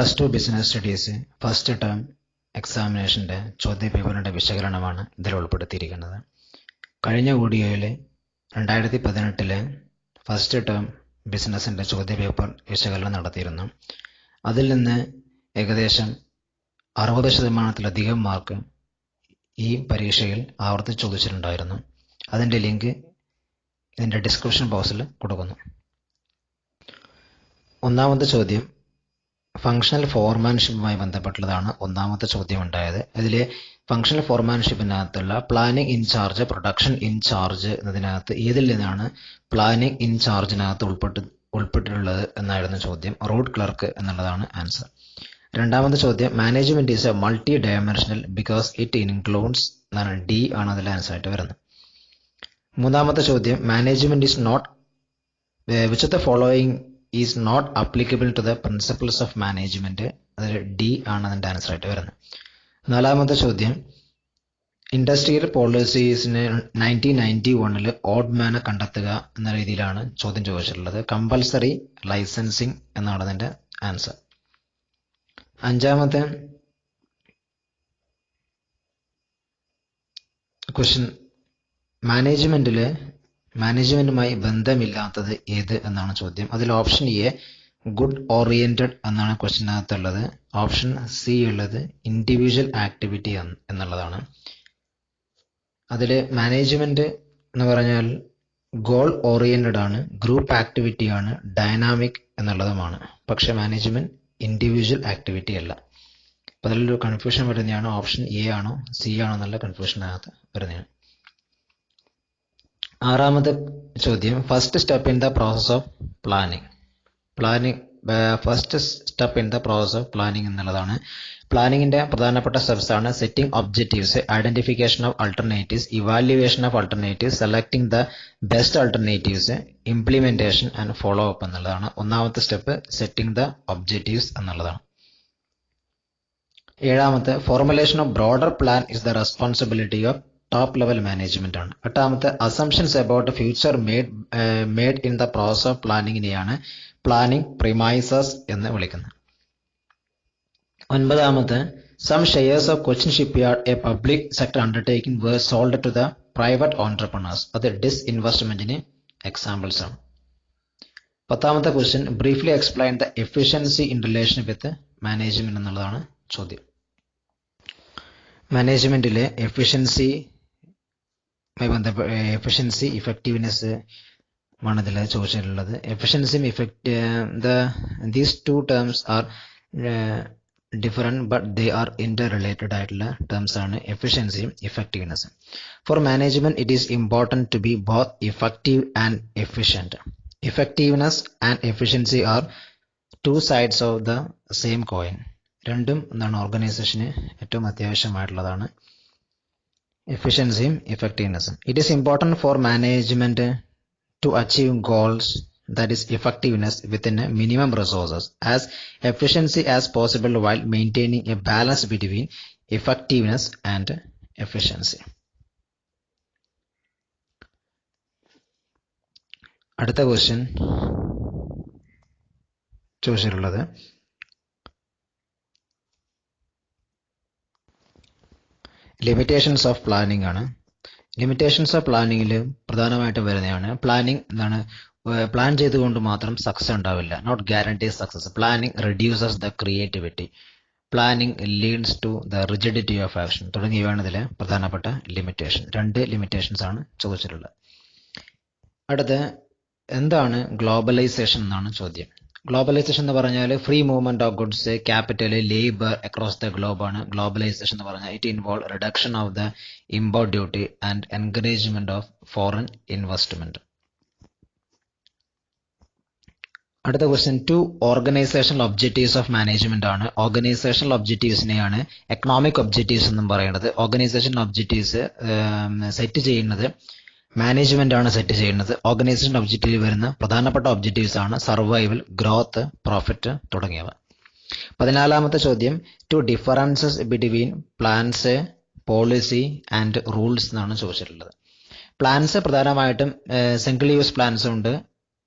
+2 business studies first term എക്സാമിനേഷൻ്റെ ചോദ്യപേപ്പറിൻ്റെ വിശകലനമാണ് ഇതിൽ ഉൾപ്പെടുത്തിയിരിക്കുന്നത്. കഴിഞ്ഞ വീഡിയോയിൽ 2018 ഫസ്റ്റ് ടേം ബിസിനസിൻ്റെ ചോദ്യപേപ്പർ വിശകലനം നടത്തിയിരുന്നു. അതിൽ നിന്ന് ഏകദേശം 60% മാർക്ക് ഈ പരീക്ഷയിൽ ആവർത്തിച്ച് ചോദിച്ചിട്ടുണ്ടായിരുന്നു. അതിൻ്റെ ലിങ്ക് ഇതിൻ്റെ ഡിസ്ക്രിപ്ഷൻ ബോക്സിൽ കൊടുക്കുന്നു. ഒന്നാമത്തെ ചോദ്യം ഫങ്ഷണൽ ഫോർമാൻഷിപ്പുമായി ബന്ധപ്പെട്ടുള്ളതാണ്. ഒന്നാമത്തെ ചോദ്യം ഉണ്ടായത് ഇതിൽ ഫങ്ഷണൽ ഫോർമാൻഷിപ്പിനകത്തുള്ള പ്ലാനിംഗ് ഇൻചാർജ്, പ്രൊഡക്ഷൻ ഇൻചാർജ് എന്നതിനകത്ത് ഏതിൽ നിന്നാണ് പ്ലാനിംഗ് ഇൻചാർജിനകത്ത് ഉൾപ്പെട്ടിട്ടുള്ളത് എന്നായിരുന്നു ചോദ്യം. റോഡ് ക്ലർക്ക് എന്നുള്ളതാണ് ആൻസർ. രണ്ടാമത്തെ ചോദ്യം management is a multi dimensional because it includes എന്നാണ്. ഡി ആണ് അതിൽ ആൻസർ ആയിട്ട് വരുന്നത്. മൂന്നാമത്തെ ചോദ്യം management is not which of the following is not applicable to the principles of management. അതിൽ ഡി ആണ് അതിൻ്റെ ആൻസർ ആയിട്ട് വരുന്നത്. നാലാമത്തെ ചോദ്യം ഇൻഡസ്ട്രിയൽ പോളിസീസിന് 1991 ഓഡ് മാനെ കണ്ടെത്തുക എന്ന രീതിയിലാണ് ചോദ്യം ചോദിച്ചിട്ടുള്ളത്. കമ്പൽസറി ലൈസൻസിങ് എന്നാണ് അതിൻ്റെ ആൻസർ. അഞ്ചാമത്തെ ക്വസ്റ്റ്യൻ മാനേജ്മെന്റുമായി ബന്ധമില്ലാത്തത് ഏത് എന്നാണ് ചോദ്യം. അതിൽ ഓപ്ഷൻ എ ഗുഡ് ഓറിയന്റഡ് എന്നാണ് ക്വസ്റ്റ്യനകത്തുള്ളത്. ഓപ്ഷൻ സി ഉള്ളത് ഇൻഡിവിജ്വൽ ആക്ടിവിറ്റി എന്നുള്ളതാണ്. അതിൽ മാനേജ്മെന്റ് എന്ന് പറഞ്ഞാൽ ഗോൾ ഓറിയന്റഡ് ആണ്, ഗ്രൂപ്പ് ആക്ടിവിറ്റി ആണ്, ഡൈനാമിക് എന്നുള്ളതുമാണ്. പക്ഷെ മാനേജ്മെന്റ് ഇൻഡിവിജ്വൽ ആക്ടിവിറ്റി അല്ല. അപ്പം അതിലൊരു കൺഫ്യൂഷൻ വരുന്നതാണ് ഓപ്ഷൻ എ ആണോ സി ആണോ എന്നുള്ള കൺഫ്യൂഷനകത്ത് വരുന്നതാണ്. ആറാമത്തെ ചോദ്യം first step in the process of planning എന്നുള്ളതാണ്. പ്ലാനിങ്ങിന്റെ പ്രധാനപ്പെട്ട സ്റ്റെപ്സ് ആണ് setting objectives, identification of alternatives, evaluation of alternatives, selecting the best alternatives, implementation and follow up എന്നുള്ളതാണ്. ഒന്നാമത്തെ സ്റ്റെപ്പ് സെറ്റിംഗ് ദ ഒബ്ജക്റ്റീവ്സ് എന്നുള്ളതാണ്. ഏഴാമത്തെ formulation of broader plan is the responsibility of top level management ആണ്. എട്ടാമത്തെ assumptions about future made in the process of പ്ലാനിങ്ങിനെയാണ് planning premises എന്ന് വിളിക്കുന്നത്. ഒൻപതാമത്തെ some shares of Cochin shipyard a public sector undertaking were sold to the private entrepreneurs. അത് ഡിസ്ഇൻവെസ്റ്റ്മെന്റിന് examples ആണ്. പത്താമത്തെ question briefly explain the efficiency in relation with management എന്നുള്ളതാണ് ചോദ്യം. മാനേജ്മെന്റിലെ എഫിഷ്യൻസി ഇഫക്റ്റീവ്നെസ് ആണ് ഇതിൽ ചോദിച്ചിട്ടുള്ളത്. എഫിഷ്യൻസിയും these two terms are different but they are inter related ആയിട്ടുള്ള ടേംസ് ആണ് എഫിഷ്യൻസിയും ഇഫക്റ്റീവ്നെസ്സും. For management it is important to be both effective and efficient. Effectiveness and efficiency are two sides of the same coin. രണ്ടും എന്താണ് ഓർഗനൈസേഷന് ഏറ്റവും അത്യാവശ്യമായിട്ടുള്ളതാണ്, എഫിഷ്യൻസിയും ഇഫക്റ്റീവ്നെസ്സും. It is important for management to achieve goals that is effectiveness within a minimum resources as efficiency as possible while maintaining a balance between effectiveness and efficiency. അടുത്ത question ചോദിച്ചിട്ടുള്ളത് limitations of planning ആണ്. Limitations of പ്ലാനിങ്ങിൽ പ്രധാനമായിട്ടും വരുന്നതാണ് planning എന്താണ് plan ചെയ്തുകൊണ്ട് മാത്രം success ഉണ്ടാവില്ല, not guarantee success. Planning reduces the creativity, planning leads to the rigidity of action തുടങ്ങിയവയാണ് ഇതിലെ പ്രധാനപ്പെട്ട ലിമിറ്റേഷൻ. രണ്ട് ലിമിറ്റേഷൻസ് ആണ് ചോദിച്ചിട്ടുള്ളത്. അടുത്ത എന്താണ് ഗ്ലോബലൈസേഷൻ എന്നാണ് ചോദ്യം. ഗ്ലോബലൈസേഷൻ എന്ന് പറഞ്ഞാൽ free movement of goods, capital, labour across the globe ആണ് ഗ്ലോബലൈസേഷൻ എന്ന് പറഞ്ഞാൽ. It involve reduction of the import duty and encouragement of foreign investment. അടുത്ത question two organisational objectives of management ആണ്. ഓർഗനൈസേഷണൽ ഒബ്ജക്റ്റീവ്സിനെയാണ് എക്കണോമിക് ഒബ്ജക്റ്റീവ്സ് എന്നും പറയുന്നത്. Organisation objectives set ചെയ്യുന്നത് management ആണ് സെറ്റ് ചെയ്യുന്നത്. ഓർഗനൈസേഷൻ ഒബ്ജക്റ്റീവ് വരുന്ന പ്രധാനപ്പെട്ട ഒബ്ജക്റ്റീവ്സ് ആണ് സർവൈവൽ, ഗ്രോത്ത്, പ്രോഫിറ്റ് തുടങ്ങിയവ. 14ാമത്തെ ചോദ്യം two differences between plans, policy and rules എന്നാണ് ചോദിച്ചിട്ടുള്ളത്. പ്ലാൻസ് പ്രധാനമായിട്ടും സിംഗിൾ യൂസ് പ്ലാൻസ് ഉണ്ട്,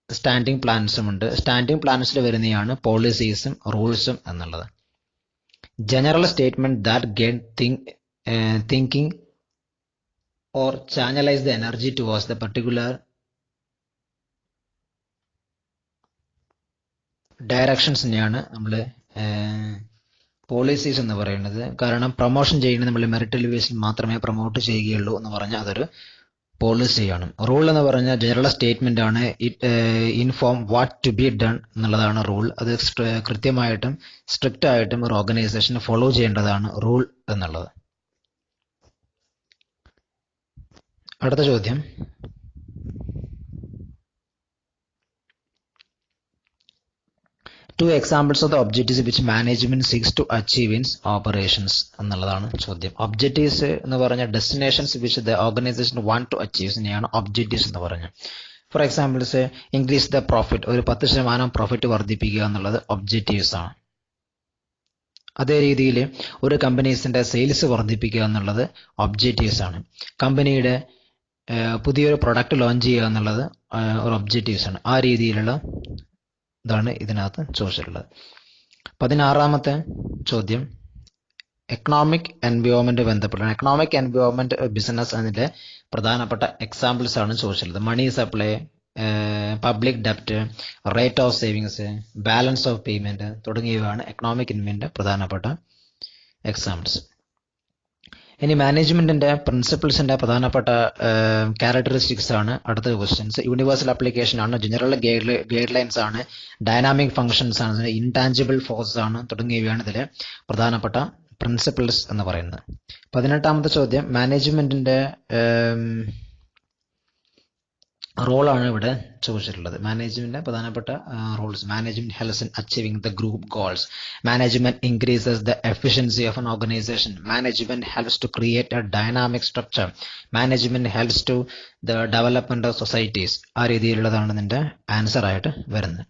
സ്റ്റാൻഡിംഗ് പ്ലാൻസും ഉണ്ട്. സ്റ്റാൻഡിംഗ് പ്ലാൻസിൽ വരുന്നതാണ് പോളിസീസും റൂൾസും എന്നുള്ളത്. General statement that gain thinking or channelise the energy towards the particular ഡയറക്ഷൻസിനെയാണ് നമ്മൾ പോളിസീസ് എന്ന് പറയുന്നത്. കാരണം പ്രൊമോഷൻ ചെയ്യുന്നത് നമ്മൾ മെറിറ്റ് എലിവേഷൻ മാത്രമേ പ്രൊമോട്ട് ചെയ്യുകയുള്ളൂ എന്ന് പറഞ്ഞാൽ അതൊരു പോളിസിയാണ്. റൂൾ എന്ന് പറഞ്ഞാൽ ജനറൽ സ്റ്റേറ്റ്മെന്റ് ആണ്. It inform what to be done എന്നുള്ളതാണ് റൂൾ. അത് കൃത്യമായിട്ടും സ്ട്രിക്റ്റ് ആയിട്ടും ഒരു ഓർഗനൈസേഷൻ ഫോളോ ചെയ്യേണ്ടതാണ് റൂൾ എന്നുള്ളത്. അടുത്ത ചോദ്യം, two examples of the objectives which management seeks to achieve in operations എന്നുള്ളതാണ് ചോദ്യം. ഒബ്ജക്റ്റീവ്സ് എന്ന് പറഞ്ഞ destinations which the organisation want to അച്ചീവ്സിനെയാണ് ഒബ്ജക്റ്റീവ്സ് എന്ന് പറഞ്ഞത്. For examples, increase the profit, ഒരു 10% പ്രോഫിറ്റ് വർദ്ധിപ്പിക്കുക എന്നുള്ളത് ഒബ്ജക്റ്റീവ്സ് ആണ്. അതേ രീതിയിൽ ഒരു കമ്പനീസിന്റെ സെയിൽസ് വർദ്ധിപ്പിക്കുക എന്നുള്ളത് ഒബ്ജക്റ്റീവ്സ് ആണ്. കമ്പനിയുടെ പുതിയൊരു പ്രൊഡക്റ്റ് ലോഞ്ച് ചെയ്യുക എന്നുള്ളത് ഒരു ഒബ്ജക്റ്റീവ്സ് ആണ്. ആ രീതിയിലുള്ള ഇതാണ് ഇതിനകത്ത് ചോദിച്ചിട്ടുള്ളത്. 16ാമത്തെ ചോദ്യം, എക്കണോമിക് എൻവയോൺമെന്റ് ബന്ധപ്പെട്ടാണ്. എക്കണോമിക് എൻവയോൺമെന്റ് ബിസിനസ് അതിന്റെ പ്രധാനപ്പെട്ട എക്സാമ്പിൾസ് ആണ് ചോദിച്ചിട്ടുള്ളത്. മണി സപ്ലൈ, പബ്ലിക് ഡെപ്റ്റ്, rate of savings, balance of payment തുടങ്ങിയവയാണ് എക്കണോമിക് എൻവയോൺമെന്റിന്റെ പ്രധാനപ്പെട്ട എക്സാമ്പിൾസ്. ഇനി മാനേജ്മെന്റിന്റെ പ്രിൻസിപ്പിൾസിന്റെ പ്രധാനപ്പെട്ട ക്യാരക്ടറിസ്റ്റിക്സ് ആണ് അടുത്ത ക്വസ്റ്റ്യൻസ്. യൂണിവേഴ്സൽ ആപ്ലിക്കേഷൻ ആണ്, ജനറൽ ഗൈഡ് ലൈൻസ് ആണ്, ഡൈനാമിക് ഫങ്ഷൻസ് ആണ്, ഇൻടാഞ്ചിബിൾ ഫോഴ്സ് ആണ് തുടങ്ങിയവയാണ് ഇതിലെ പ്രധാനപ്പെട്ട പ്രിൻസിപ്പിൾസ് എന്ന് പറയുന്നത്. 18ാമത്തെ ചോദ്യം, മാനേജ്മെന്റിന്റെ റോളാണ് ഇവിടെ ചോദിച്ചിട്ടുള്ളത്. മാനേജ്മെന്റിന്റെ പ്രധാനപ്പെട്ട roles. Management helps in achieving the group goals. Management increases the efficiency of an organisation. Management helps to create a dynamic structure. Management helps to the development of societies. ആ രീതിയിലുള്ളതാണ് ഇതിന്റെ ആൻസർ ആയിട്ട് വരുന്നത്.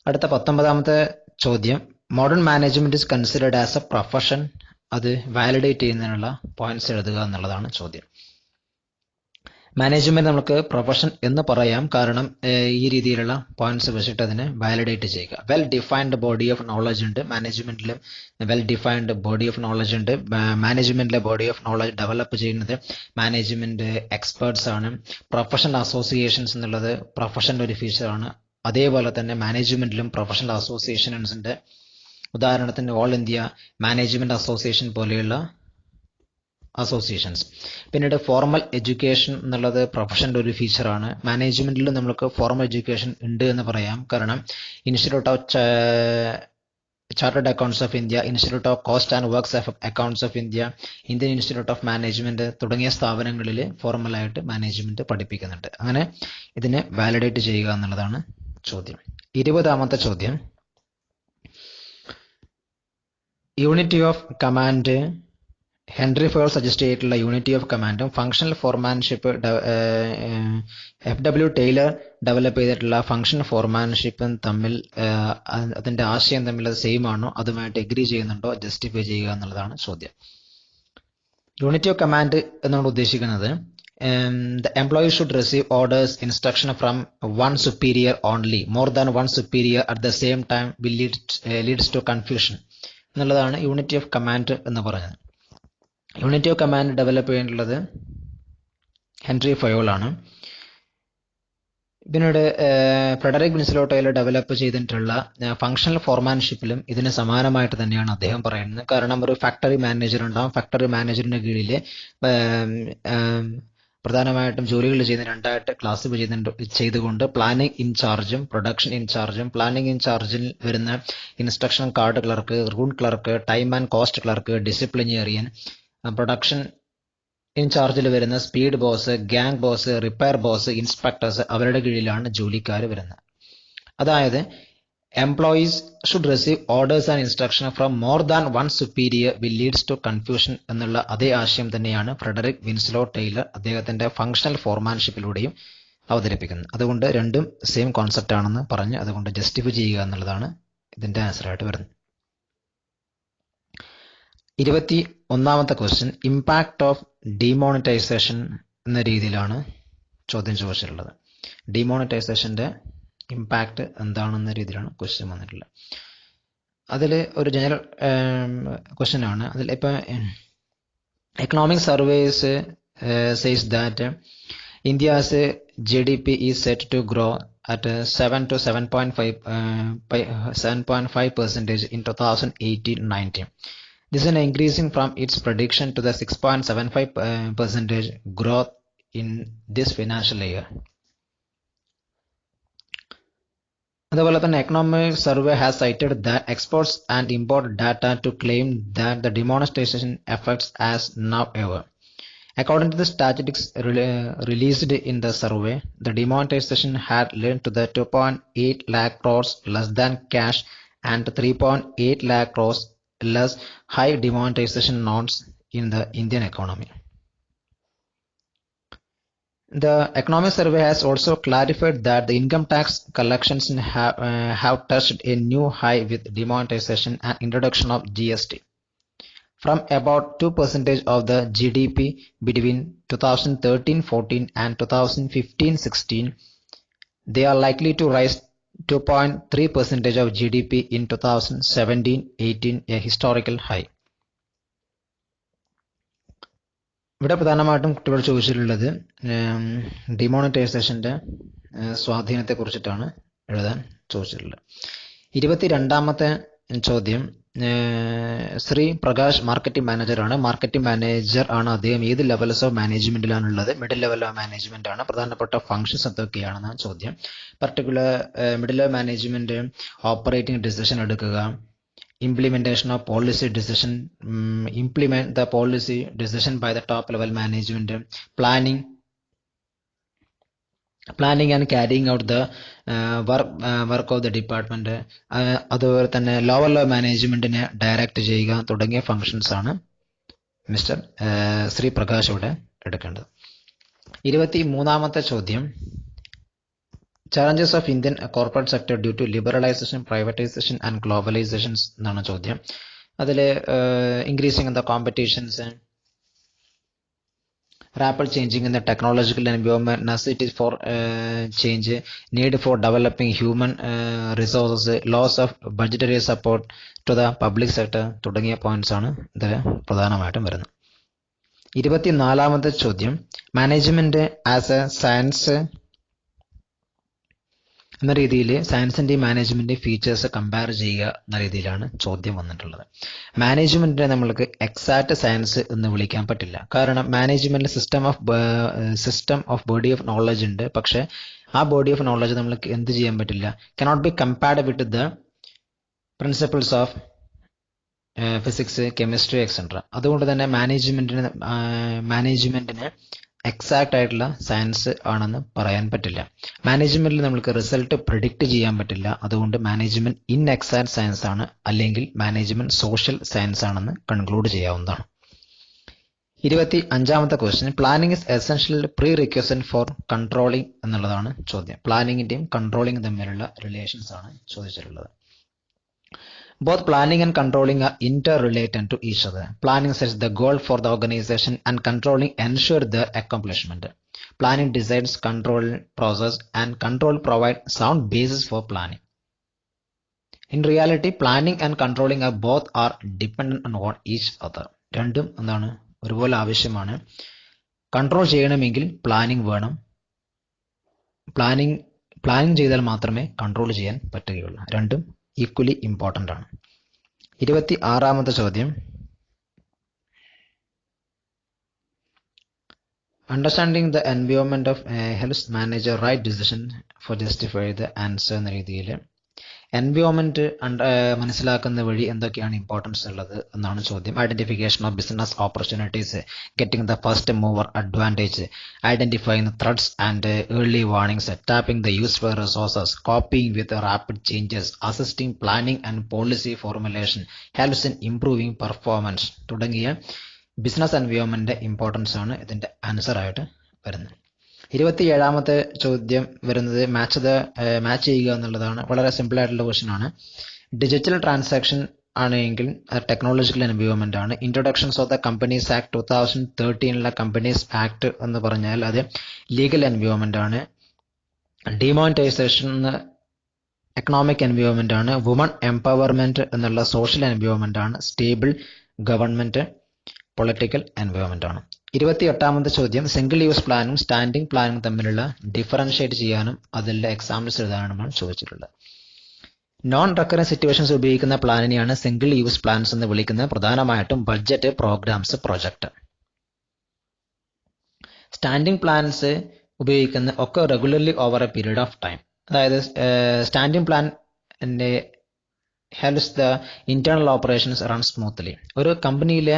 അടുത്ത 19ാമത്തെ ചോദ്യം, modern management is considered as a profession. അത് validate ചെയ്യുന്നതിനുള്ള പോയിന്റ്സ് എഴുതുക എന്നുള്ളതാണ് ചോദ്യം. മാനേജ്മെന്റ് നമുക്ക് പ്രൊഫഷൻ എന്ന് പറയാം, കാരണം ഈ രീതിയിലുള്ള പോയിന്റ്സ് വെച്ചിട്ട് അതിനെ വാലിഡേറ്റ് ചെയ്യുക. Well defined body of knowledge ഉണ്ട് മാനേജ്മെന്റിലും. Well defined body of knowledge ഉണ്ട്. മാനേജ്മെന്റിലെ ബോഡി ഓഫ് നോളജ് ഡെവലപ്പ് ചെയ്യുന്നത് മാനേജ്മെന്റ് എക്സ്പേർട്സ് ആണ്. പ്രൊഫഷണൽ അസോസിയേഷൻസ് എന്നുള്ളത് പ്രൊഫഷന്റെ ഒരു ഫീച്ചറാണ്. അതേപോലെ തന്നെ മാനേജ്മെന്റിലും പ്രൊഫഷണൽ അസോസിയേഷൻസ് ഉണ്ട്. ഉദാഹരണത്തിന് ഓൾ ഇന്ത്യ മാനേജ്മെന്റ് അസോസിയേഷൻ പോലെയുള്ള അസോസിയേഷൻസ്. പിന്നീട് ഫോർമൽ എഡ്യൂക്കേഷൻ എന്നുള്ളത് പ്രൊഫഷന്റെ ഒരു ഫീച്ചറാണ്. മാനേജ്മെന്റിലും നമുക്ക് ഫോർമൽ എഡ്യൂക്കേഷൻ ഉണ്ട് എന്ന് പറയാം, കാരണം institute of chartered accounts of India, institute of cost and works of accounts of India, Indian institute of management തുടങ്ങിയ സ്ഥാപനങ്ങളിൽ ഫോർമലായിട്ട് മാനേജ്മെന്റ് പഠിപ്പിക്കുന്നുണ്ട്. അങ്ങനെ ഇതിനെ വാലിഡേറ്റ് ചെയ്യുക എന്നുള്ളതാണ് ചോദ്യം. 20ാമത്തെ ചോദ്യം, unity of command. Henri Fayol suggest ചെയ്തിട്ടുള്ള യൂണിറ്റി ഓഫ് കമാൻഡും functional foremanship FW Taylor develop ചെയ്തിട്ടുള്ള ഫങ്ഷണൽ ഫോർമാൻഷിപ്പും തമ്മിൽ അതിന്റെ ആശയം തമ്മിൽ അത് സെയിം ആണോ, അതുമായിട്ട് എഗ്രി ചെയ്യുന്നുണ്ടോ, ജസ്റ്റിഫൈ ചെയ്യുക എന്നുള്ളതാണ് ചോദ്യം. യൂണിറ്റി ഓഫ് കമാൻഡ് എന്നാണ് ഉദ്ദേശിക്കുന്നത് the employee should receive orders, instruction from one superior only. More than one superior at the same time will leads to confusion എന്നുള്ളതാണ് യൂണിറ്റി ഓഫ് കമാൻഡ് എന്ന് പറഞ്ഞത്. യൂണിറ്റി ഓഫ് കമാൻഡ് ഡെവലപ്പ് ചെയ്തിട്ടുള്ളത് Henri Fayol ആണ്. പിന്നീട് Frederick Winslow Taylor develop ചെയ്തിട്ടുള്ള functional ഫോർമാൻഷിപ്പിലും ഇതിന് സമാനമായിട്ട് തന്നെയാണ് അദ്ദേഹം പറയുന്നത്. കാരണം ഒരു ഫാക്ടറി മാനേജർ ഉണ്ടാവും. ഫാക്ടറി മാനേജറിന്റെ കീഴിൽ പ്രധാനമായിട്ടും ജോലികൾ ചെയ്യുന്ന രണ്ടായിട്ട് ക്ലാസിഫൈ ചെയ്തുകൊണ്ട് പ്ലാനിംഗ് ഇൻചാർജും പ്രൊഡക്ഷൻ ഇൻചാർജും. പ്ലാനിംഗ് ഇൻചാർജിൽ വരുന്ന instruction card clerk, route clerk, time and cost clerk, disciplinarian. Production ഇൻചാർജിൽ വരുന്ന speed boss, gang boss, repair boss, inspectors, അവരുടെ കീഴിലാണ് ജോലിക്കാർ വരുന്നത്. അതായത് employees should receive orders and instruction from more than one superior will leads to confusion എന്നുള്ള അതേ ആശയം തന്നെയാണ് ഫ്രെഡറിക് വിൻസ്ലോ ടൈലർ അദ്ദേഹത്തിന്റെ ഫങ്ഷണൽ ഫോർമാൻഷിപ്പിലൂടെയും അവതരിപ്പിക്കുന്നത്. അതുകൊണ്ട് രണ്ടും സെയിം കോൺസെപ്റ്റ് ആണെന്ന് പറഞ്ഞ് അതുകൊണ്ട് ജസ്റ്റിഫൈ ചെയ്യുക എന്നുള്ളതാണ് ഇതിന്റെ ആൻസർ ആയിട്ട് വരുന്നത്. 21ാമത്തെ ക്വസ്റ്റ്യൻ, ഇമ്പാക്ട് ഓഫ് ഡിമോണിറ്റൈസേഷൻ എന്ന രീതിയിലാണ് ചോദ്യം ചോദിച്ചിട്ടുള്ളത്. ഡിമോണിറ്റൈസേഷന്റെ ഇമ്പാക്റ്റ് എന്താണെന്ന രീതിയിലാണ് ക്വസ്റ്റ്യൻ വന്നിട്ടുള്ളത്. അതിൽ ഒരു ജനറൽ ക്വസ്റ്റ്യൻ ആണ്. അതിൽ ഇപ്പം economic surveys says that India's GDP is set to grow at 7 to 7.5% in 2018-19. This is an increasing from its prediction to the 6.75% growth in this financial year. അതുപോലെ തന്നെ economic survey has cited the exports and import data to claim that the demonetization affects as now ever. According to the statistics released in the survey, the demonetization had led to the 2.8 lakh crores less than cash and 3.8 lakh crores less high demonetization notes in the Indian economy. The economic survey has also clarified that the income tax collections have touched a new high with demonetization and introduction of GST. From about 2% of the GDP between 2013-14 and 2015-16, they are likely to rise 2.3% of GDP in 2017-18, a historical high. ഇവിടെ പ്രധാനമായിട്ടും കുട്ടികൾ ചോദിച്ചിട്ടുള്ളത് ഡിമോണിറ്റൈസേഷന്റെ സ്വാധീനത്തെ കുറിച്ചിട്ടാണ് എഴുതാൻ ചോദിച്ചിട്ടുള്ളത്. 22ാമത്തെ ചോദ്യം, Shri Prakash marketing മാനേജറാണ്. മാർക്കറ്റിംഗ് മാനേജർ ആണ് അദ്ദേഹം. ഏത് ലെവൽസ് ഓഫ് മാനേജ്മെന്റിലാണുള്ളത്? മിഡിൽ ലെവൽ ഓഫ് മാനേജ്മെന്റ് ആണ്. പ്രധാനപ്പെട്ട ഫംഗ്ഷൻസ് എന്തൊക്കെയാണെന്നാണ് ചോദ്യം. Particular middle level management operating decision എടുക്കുക, implementation of policy decision, implement the policy decision by the top level management, planning and carrying out the work of the department, അതുപോലെ തന്നെ lower level മാനേജ്മെന്റിനെ direct ചെയ്യുക തുടങ്ങിയ functions ആണ് mister Shri Prakash ഇവിടെ എടുക്കേണ്ടത്. 23ാമത്തെ ചോദ്യം, challenges of Indian corporate sector due to liberalization, privatization and globalization എന്നാണ് ചോദ്യം. അതിൽ increasing in the competitions, rapid changing in the technological environment, necessity for change, need for developing human resources, loss of budgetary support to the public sector തുടങ്ങിയ points ആണ് ഇതിൽ പ്രധാനമായിട്ടും വരുന്നത്. 24ാമത്തെ ചോദ്യം, management as A science എന്ന രീതിയിൽ സയൻസിന്റെയും മാനേജ്മെന്റിന്റെയും features compare ചെയ്യുക എന്ന രീതിയിലാണ് ചോദ്യം വന്നിട്ടുള്ളത്. മാനേജ്മെന്റിനെ നമ്മൾക്ക് എക്സാക്ട് സയൻസ് എന്ന് വിളിക്കാൻ പറ്റില്ല. കാരണം മാനേജ്മെന്റിൽ system of body of knowledge ഉണ്ട്. പക്ഷെ ആ ബോഡി ഓഫ് നോളജ് നമ്മൾക്ക് എന്ത് ചെയ്യാൻ പറ്റില്ല, cannot be compared with the principles of physics, chemistry etcetera. അതുകൊണ്ട് തന്നെ മാനേജ്മെന്റിന് എക്സാക്ട് ആയിട്ടുള്ള സയൻസ് ആണെന്ന് പറയാൻ പറ്റില്ല. മാനേജ്മെന്റിൽ നമുക്ക് റിസൾട്ട് പ്രിഡിക്റ്റ് ചെയ്യാൻ പറ്റില്ല. അതുകൊണ്ട് മാനേജ്മെന്റ് ഇൻ എക്സാക്ട് സയൻസ് ആണ്, അല്ലെങ്കിൽ മാനേജ്മെന്റ് സോഷ്യൽ സയൻസ് ആണെന്ന് കൺക്ലൂഡ് ചെയ്യാവുന്നതാണ്. 25ാമത്തെ question, planning is essential prerequisite for controlling എന്നുള്ളതാണ് ചോദ്യം. പ്ലാനിങ്ങിന്റെയും കൺട്രോളിംഗ് തമ്മിലുള്ള റിലേഷൻസ് ആണ് ചോദിച്ചിട്ടുള്ളത്. Both planning and controlling are interrelated to each other. Planning sets the goal for the organization and controlling ensure their accomplishment. Planning decides control process and control provide sound basis for planning. In reality, planning and controlling are both are dependent on each other. രണ്ടും എന്താണ്, ഒരുപോലെ ആവശ്യമാണ്. Control ചെയ്യണമെങ്കിൽ planning വേണം. Planning ചെയ്താൽ മാത്രമേ control ചെയ്യാൻ പറ്റുകയുള്ളൂ. രണ്ടും ഈക്വലി ഇമ്പോർട്ടൻ്റ് ആണ്. 26ാമത്തെ ചോദ്യം, understanding the environment of health manager right decision for justify the answer എന്ന രീതിയിൽ എൻവയോൺമെന്റ് മനസ്സിലാക്കുന്ന വഴി എന്തൊക്കെയാണ് ഇമ്പോർട്ടൻസ് ഉള്ളത് എന്നാണ് ചോദ്യം. Identification of business opportunities, getting the first mover advantage, identifying the threats and early warnings, tapping the useful resources, coping with rapid changes, assisting planning and policy formulation, helps in improving performance തുടങ്ങിയ business environment importance ആണ് ഇതിന്റെ answer ആയിട്ട് വരുന്നത്. 27ാമത്തെ ചോദ്യം വരുന്നത് match ചെയ്യുക എന്നുള്ളതാണ്. വളരെ സിമ്പിൾ ആയിട്ടുള്ള ക്വസ്റ്റ്യൻ ആണ്. ഡിജിറ്റൽ ട്രാൻസാക്ഷൻ ആണെങ്കിൽ ടെക്നോളജിക്കൽ എൻവയോൺമെന്റ് ആണ്. Introductions of the companies act 2013 companies act എന്ന് പറഞ്ഞാൽ അത് ലീഗൽ എൻവയോൺമെന്റ് ആണ്. ഡിമോണിറ്റൈസേഷൻ എക്കണോമിക് എൻവയോൺമെന്റ് ആണ്. വുമൺ എംപവർമെന്റ് എന്നുള്ള സോഷ്യൽ എൻവയോൺമെന്റ് ആണ്. സ്റ്റേബിൾ ഗവൺമെന്റ് പൊളിറ്റിക്കൽ എൻവയോൺമെന്റ് ആണ്. 28ാമത്തെ ചോദ്യം സിംഗിൾ യൂസ് പ്ലാനും സ്റ്റാൻഡിംഗ് പ്ലാനും തമ്മിലുള്ള ഡിഫറൻഷിയേറ്റ് ചെയ്യാനും അതിലെ എക്സാമ്പിൾസ് എഴുതാനുമാണ് ചോദിച്ചിട്ടുള്ളത്. നോൺ റെക്കറന്റ് സിറ്റുവേഷൻസ് ഉപയോഗിക്കുന്ന പ്ലാനിനെയാണ് സിംഗിൾ യൂസ് പ്ലാൻസ് എന്ന് വിളിക്കുന്നത്. പ്രധാനമായിട്ടും budget, programmes, project. Standing plans ഉപയോഗിക്കുന്ന ഒക്കെ regularly over a period of time. അതായത് standing plan helps the internal operations run smoothly. ഒരു കമ്പനിയിലെ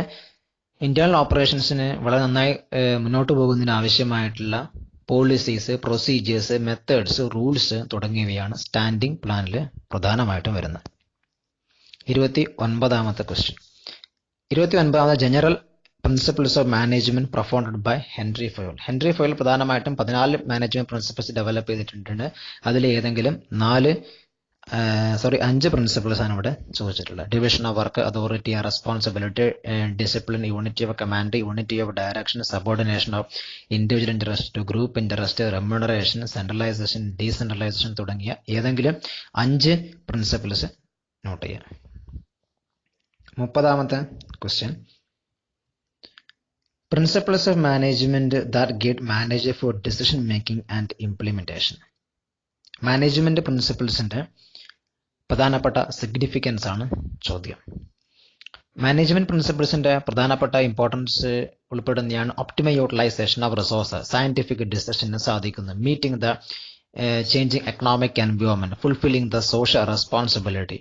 ഇന്റേണൽ ഓപ്പറേഷൻസിന് വളരെ നന്നായി മുന്നോട്ട് പോകുന്നതിന് ആവശ്യമായിട്ടുള്ള പോളിസീസ്, പ്രൊസീജിയേഴ്സ്, മെത്തേഡ്സ്, റൂൾസ് തുടങ്ങിയവയാണ് സ്റ്റാൻഡിംഗ് പ്ലാനിൽ പ്രധാനമായിട്ടും വരുന്നത്. 29ാമത്തെ ക്വസ്റ്റ്യൻ. 29ാമത് general principles of management profounded by Henri Fayol. Henri Fayol പ്രധാനമായിട്ടും 14 മാനേജ്മെന്റ് പ്രിൻസിപ്പിൾസ് ഡെവലപ്പ് ചെയ്തിട്ടുണ്ട്. അതിൽ ഏതെങ്കിലും 5 പ്രിൻസിപ്പിൾസ് ആണ് ഇവിടെ ചോദിച്ചിട്ടുള്ളത്. Division of work, authority, responsibility, discipline, unity of command, unity of direction, subordination of individual interest, group interest, remuneration, centralisation, decentralisation തുടങ്ങിയ ഏതെങ്കിലും 5 principles note ചെയ്യാം. 30ാമത്തെ question. Principles of management that guide manager for decision making and implementation. Management പ്രിൻസിപ്പിൾസിന്റെ പ്രധാനപ്പെട്ട significance ആണ് ചോദ്യം. Management പ്രിൻസിപ്പിൾസിന്റെ പ്രധാനപ്പെട്ട ഇമ്പോർട്ടൻസ് ഉൾപ്പെടുന്നതാണ് optimal utilisation of resource, scientific ഡിസിഷന് സാധിക്കുന്നു, meeting the changing economic environment, fulfilling the social responsibility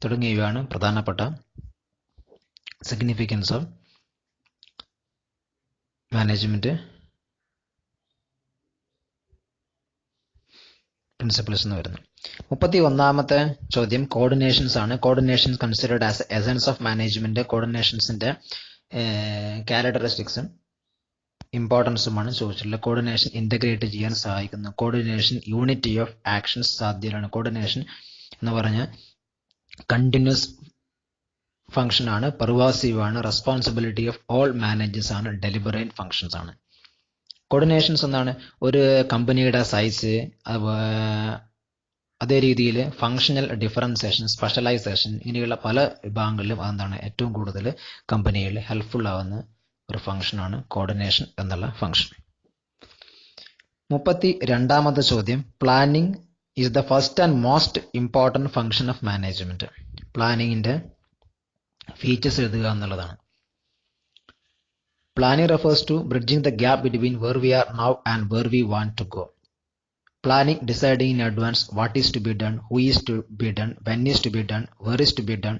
തുടങ്ങിയവയാണ് പ്രധാനപ്പെട്ട സിഗ്നിഫിക്കൻസ് ഓഫ് മാനേജ്മെന്റ് പ്രിൻസിപ്പിൾസ് എന്ന് വരുന്നു. 31ാമത്തെ ചോദ്യം കോർഡിനേഷൻസ് ആണ്. Coordinations considered as essence of management. കോർഡിനേഷൻസിന്റെ ക്യാരക്ടറിസ്റ്റിക്സും ഇമ്പോർട്ടൻസുമാണ് ചോദിച്ചിട്ടുള്ളത്. കോർഡിനേഷൻ ഇന്റഗ്രേറ്റ് ചെയ്യാൻ സഹായിക്കുന്നു. കോർഡിനേഷൻ യൂണിറ്റി ഓഫ് ആക്ഷൻസ് സാധ്യതയാണ്. കോർഡിനേഷൻ എന്ന് പറഞ്ഞാൽ കണ്ടിന്യൂസ് ഫംഗ്ഷൻ ആണ്, പെർവാസീവ് ആണ്, റെസ്പോൺസിബിലിറ്റി ഓഫ് ഓൾ മാനേജേഴ്സ് ആണ്, ഡെലിബറേറ്റ് ഫംഗ്ഷൻസ് ആണ്. കോർഡിനേഷൻസ് എന്നാണ് ഒരു കമ്പനിയുടെ സൈസ്, അതേ രീതിയിൽ ഫങ്ഷണൽ ഡിഫറൻസിയേഷൻ, സ്പെഷ്യലൈസേഷൻ ഇങ്ങനെയുള്ള പല വിഭാഗങ്ങളിലും അതെന്താണ് ഏറ്റവും കൂടുതൽ കമ്പനിയിൽ ഹെൽപ്ഫുൾ ആവുന്ന ഒരു ഫംഗ്ഷനാണ് കോർഡിനേഷൻ എന്നുള്ള ഫംഗ്ഷൻ. 32ാമത്തെ ചോദ്യം. Planning is the first and most important function of management. പ്ലാനിങ്ങിന്റെ ഫീച്ചേഴ്സ് എഴുതുക എന്നുള്ളതാണ്. Planning refers to bridging the gap between where we are now and where we want to go. Planning, deciding in advance what is to be done, who is to be done, when is to be done, where is to be done.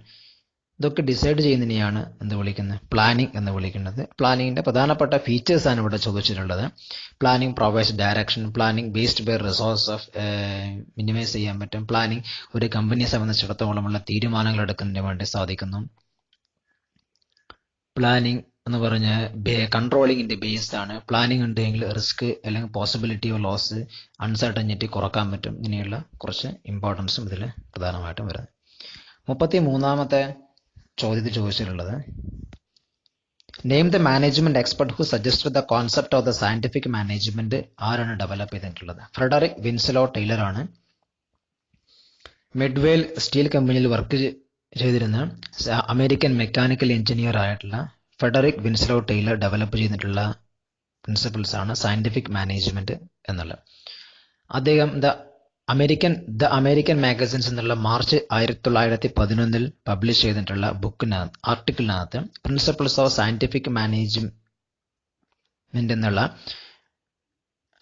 ഇതൊക്കെ decide ചെയ്യുന്നതിനെയാണ് എന്ത് വിളിക്കുന്നത്? Planning എന്ന് വിളിക്കുന്നത്. പ്ലാനിങ്ങിന്റെ പ്രധാനപ്പെട്ട features ആണ് ഇവിടെ ചോദിച്ചിട്ടുള്ളത്. Planning provides direction. Planning based by resource of minimise ചെയ്യാൻ പറ്റും. പ്ലാനിംഗ് ഒരു കമ്പനിയെ സംബന്ധിച്ചിടത്തോളമുള്ള തീരുമാനങ്ങൾ എടുക്കുന്നതിന് വേണ്ടി സാധിക്കുന്നു. പ്ലാനിംഗ് എന്ന് പറഞ്ഞാൽ കൺട്രോളിങ്ങിന്റെ ബേസ്ഡ് ആണ്. പ്ലാനിംഗ് ഉണ്ടെങ്കിൽ റിസ്ക് അല്ലെങ്കിൽ പോസിബിലിറ്റി ഓഫ് ലോസ്, അൺസർട്ടനിറ്റി കുറക്കാൻ പറ്റും. ഇങ്ങനെയുള്ള കുറച്ച് ഇമ്പോർട്ടൻസും ഇതിൽ പ്രധാനമായിട്ടും വരുന്നത്. 33ാമത്തെ ചോദ്യത്തിൽ ചോദിച്ചിട്ടുള്ളത് name the management expert who suggested the concept of the scientific management. ആരാണ് ഡെവലപ്പ് ചെയ്തിട്ടുള്ളത്? ഫ്രെഡറിക് വിൻസ്ലോ ടൈലർ ആണ്. മെഡ്വേൽ സ്റ്റീൽ കമ്പനിയിൽ വർക്ക് ചെയ്തിരുന്ന അമേരിക്കൻ മെക്കാനിക്കൽ എഞ്ചിനീയർ ആയിട്ടുള്ള ഫ്രെഡറിക് വിൻസ്ലോ ടൈലർ ഡെവലപ്പ് ചെയ്തിട്ടുള്ള പ്രിൻസിപ്പിൾസ് ആണ് സയന്റിഫിക് മാനേജ്മെന്റ് എന്നുള്ളത്. അദ്ദേഹം ദ അമേരിക്കൻ മാഗസിൻസ് എന്നുള്ള മാർച്ച് 1911 പബ്ലിഷ് ചെയ്തിട്ടുള്ള ആർട്ടിക്കിളിനകത്ത് പ്രിൻസിപ്പിൾസ് ഓഫ് സയന്റിഫിക് മാനേജ്മെന്റ് എന്നുള്ള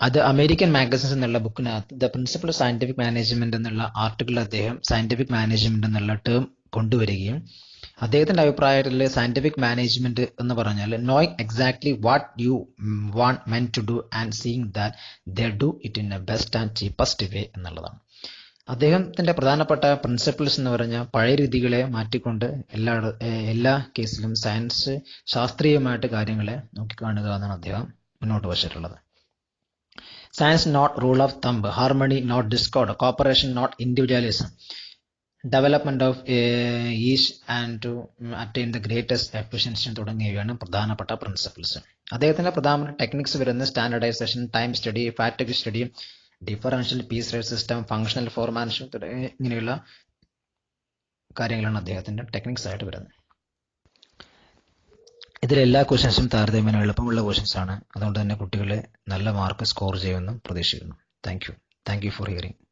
അത് അമേരിക്കൻ മാഗസിൻസ് എന്നുള്ള ബുക്കിനകത്ത് the principle of scientific management എന്നുള്ള ആർട്ടിക്കിളിൽ അദ്ദേഹം സയന്റിഫിക് മാനേജ്മെന്റ് എന്നുള്ള ടേം കൊണ്ടുവരികയും അദ്ദേഹത്തിന്റെ അഭിപ്രായത്തിൽ സയന്റിഫിക് മാനേജ്മെന്റ് എന്ന് പറഞ്ഞാൽ knowing exactly what you want men to do and seeing that they do it in a best and cheapest way എന്നുള്ളതാണ്. അദ്ദേഹത്തിന്റെ പ്രധാനപ്പെട്ട പ്രിൻസിപ്പിൾസ് എന്ന് പറഞ്ഞാൽ പഴയ രീതികളെ മാറ്റിക്കൊണ്ട് എല്ലാ കേസിലും സയൻസ് ശാസ്ത്രീയമായിട്ട് കാര്യങ്ങളെ നോക്കിക്കാണുക എന്നാണ് അദ്ദേഹം മുന്നോട്ട് വച്ചിട്ടുള്ളത്. Science not rule of thumb, harmony not discord, cooperation not individualism, development of each and to attain the greatest efficiency തുടങ്ങിയവയാണ് പ്രധാനപ്പെട്ട പ്രിൻസിപ്പിൾസ്. അദ്ദേഹത്തിന്റെ പ്രധാന ടെക്നിക്സ് വരുന്ന standardisation, time study, fatigue study, differential piece rate system, functional foremanship തുടങ്ങിയ ഇങ്ങനെയുള്ള കാര്യങ്ങളാണ് അദ്ദേഹത്തിന്റെ techniques ആയിട്ട് വരുന്നത്. ഇതിലെല്ലാ ക്വസ്റ്റ്യൻസും താരതമ്യേന എളുപ്പമുള്ള ക്വസ്റ്റ്യൻസ് ആണ്. അതുകൊണ്ട് തന്നെ കുട്ടികൾ നല്ല മാർക്ക് സ്കോർ ചെയ്യുമെന്നും പ്രതീക്ഷിക്കുന്നു. Thank you for hearing.